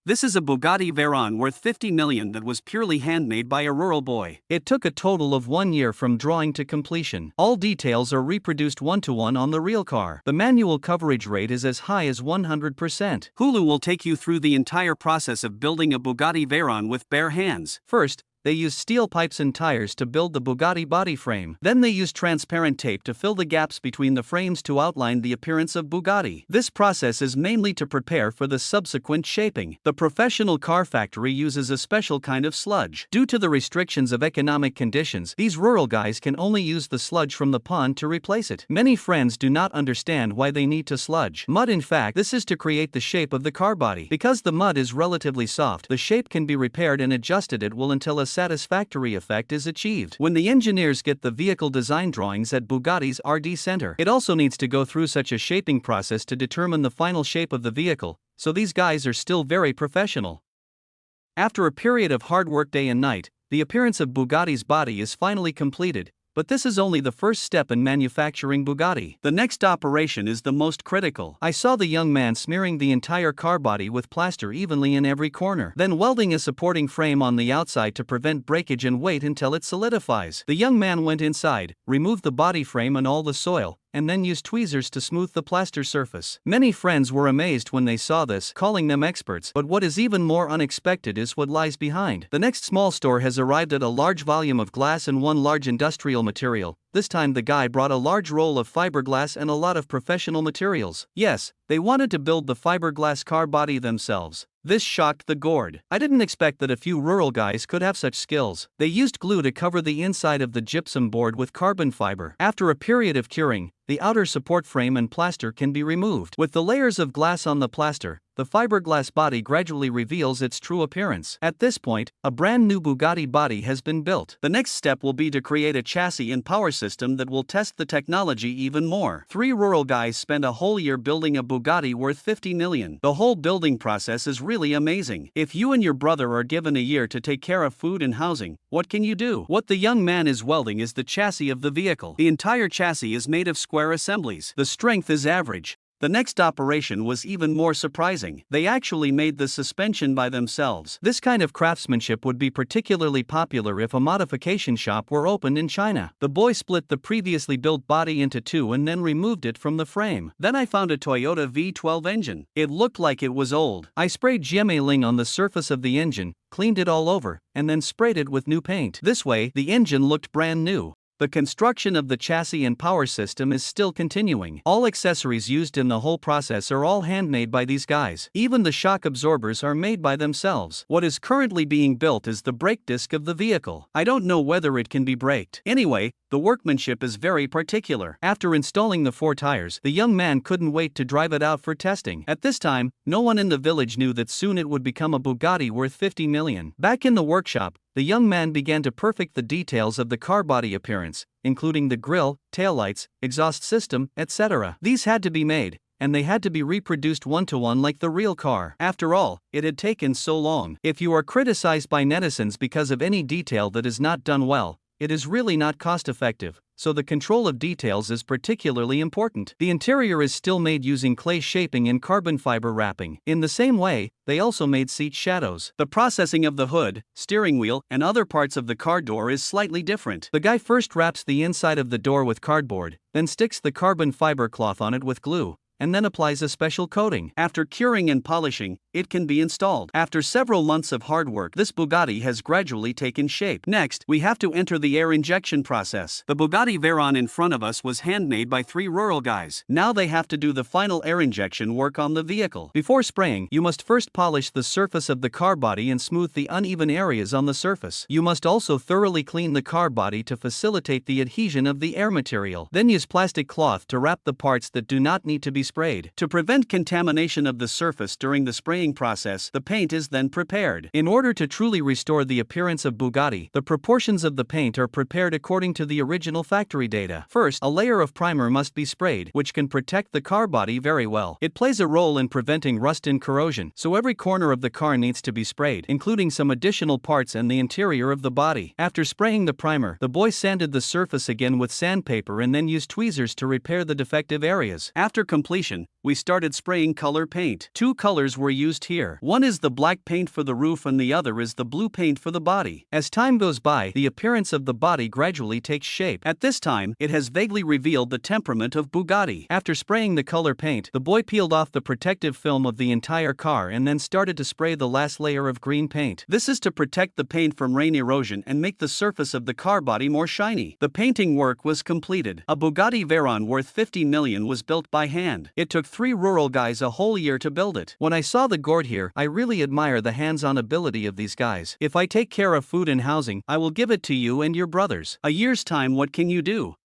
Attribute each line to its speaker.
Speaker 1: This is a Bugatti Veyron worth 50 million that was purely handmade by a rural boy.
Speaker 2: It took a total of 1 year from drawing to completion. All details are reproduced one-to-one on the real car. The manual coverage rate is as high as 100%.
Speaker 1: Hulu will take you through the entire process of building a Bugatti Veyron with bare hands.
Speaker 2: First, they use steel pipes and tires to build the Bugatti body frame. Then they use transparent tape to fill the gaps between the frames to outline the appearance of Bugatti. This process is mainly to prepare for the subsequent shaping. The professional car factory uses a special kind of sludge. Due to the restrictions of economic conditions, these rural guys can only use the sludge from the pond to replace it. Many friends do not understand why they need to sludge mud. In fact, this is to create the shape of the car body. Because the mud is relatively soft, the shape can be repaired and adjusted at will until a satisfactory effect is achieved. When the engineers get the vehicle design drawings at Bugatti's R&D center, it also needs to go through such a shaping process to determine the final shape of the vehicle, so these guys are still very professional. After a period of hard work day and night, the appearance of Bugatti's body is finally completed. But this is only the first step in manufacturing Bugatti.
Speaker 1: The next operation is the most critical.
Speaker 2: I saw the young man smearing the entire car body with plaster evenly in every corner, then welding a supporting frame on the outside to prevent breakage and wait until it solidifies. The young man went inside, removed the body frame and all the soil, and then used tweezers to smooth the plaster surface. Many friends were amazed when they saw this, calling them experts. But what is even more unexpected is what lies behind. The next small store has arrived at a large volume of glass and one large industrial material. This time the guy brought a large roll of fiberglass and a lot of professional materials. Yes, they wanted to build the fiberglass car body themselves. This shocked the gourd. I didn't expect that a few rural guys could have such skills. They used glue to cover the inside of the gypsum board with carbon fiber. After a period of curing, the outer support frame and plaster can be removed. With the layers of glass on the plaster, the fiberglass body gradually reveals its true appearance. At this point, a brand new Bugatti body has been built.
Speaker 1: The next step will be to create a chassis and power system that will test the technology even more. 3 rural guys spent a whole year building a Bugatti worth 50 million. The whole building process is really amazing. If you and your brother are given a year to take care of food and housing, what can you do? What the young man is welding is the chassis of the vehicle. The entire chassis is made of square assemblies. The strength is average. The next operation was even more surprising. They actually made the suspension by themselves.
Speaker 2: This kind of craftsmanship would be particularly popular if a modification shop were opened in China. The boy split the previously built body into 2 and then removed it from the frame.
Speaker 1: Then I found a Toyota V12 engine. It looked like it was old.
Speaker 2: I sprayed Gemeling on the surface of the engine, cleaned it all over, and then sprayed it with new paint. This way, the engine looked brand new. The construction of the chassis and power system is still continuing. All accessories used in the whole process are all handmade by these guys. Even the shock absorbers are made by themselves. What is currently being built is the brake disc of the vehicle. I don't know whether it can be braked. Anyway, the workmanship is very particular. After installing the 4 tires, the young man couldn't wait to drive it out for testing. At this time, no one in the village knew that soon it would become a Bugatti worth 50 million. Back in the workshop, the young man began to perfect the details of the car body appearance, including the grille, taillights, exhaust system, etc. These had to be made, and they had to be reproduced one-to-one like the real car. After all, it had taken so long. If you are criticized by netizens because of any detail that is not done well, it is really not cost-effective, so the control of details is particularly important. The interior is still made using clay shaping and carbon fiber wrapping. In the same way, they also made seat shadows.
Speaker 1: The processing of the hood, steering wheel, and other parts of the car door is slightly different.
Speaker 2: The guy first wraps the inside of the door with cardboard, then sticks the carbon fiber cloth on it with glue, and then applies a special coating.
Speaker 1: After curing and polishing, it can be installed. After several months of hard work, this Bugatti has gradually taken shape. Next, we have to enter the air injection process. The Bugatti Veyron in front of us was handmade by 3 rural guys. Now they have to do the final air injection work on the vehicle.
Speaker 2: Before spraying, you must first polish the surface of the car body and smooth the uneven areas on the surface. You must also thoroughly clean the car body to facilitate the adhesion of the air material. Then use plastic cloth to wrap the parts that do not need to be sprayed.
Speaker 1: To prevent contamination of the surface during the spraying process, the paint is then prepared.
Speaker 2: In order to truly restore the appearance of Bugatti, the proportions of the paint are prepared according to the original factory data. First, a layer of primer must be sprayed, which can protect the car body very well. It plays a role in preventing rust and corrosion, so every corner of the car needs to be sprayed, including some additional parts and the interior of the body. After spraying the primer, the boy sanded the surface again with sandpaper and then used tweezers to repair the defective areas.
Speaker 1: After completion, we started spraying color paint. 2 colors were used
Speaker 2: used here.
Speaker 1: One is the black paint for the roof and the other is the blue paint for the body.
Speaker 2: As time goes by, the appearance of the body gradually takes shape.
Speaker 1: At this time, it has vaguely revealed the temperament of Bugatti.
Speaker 2: After spraying the color paint, the boy peeled off the protective film of the entire car and then started to spray the last layer of green paint.
Speaker 1: This is to protect the paint from rain erosion and make the surface of the car body more shiny. The painting work was completed. A Bugatti Veyron worth 50 million was built by hand. It took 3 rural guys a whole year to build it.
Speaker 2: When I saw the gourd here, I really admire the hands-on ability of these guys. If I take care of food and housing, I will give it to you and your brothers.
Speaker 1: A year's time, what can you do?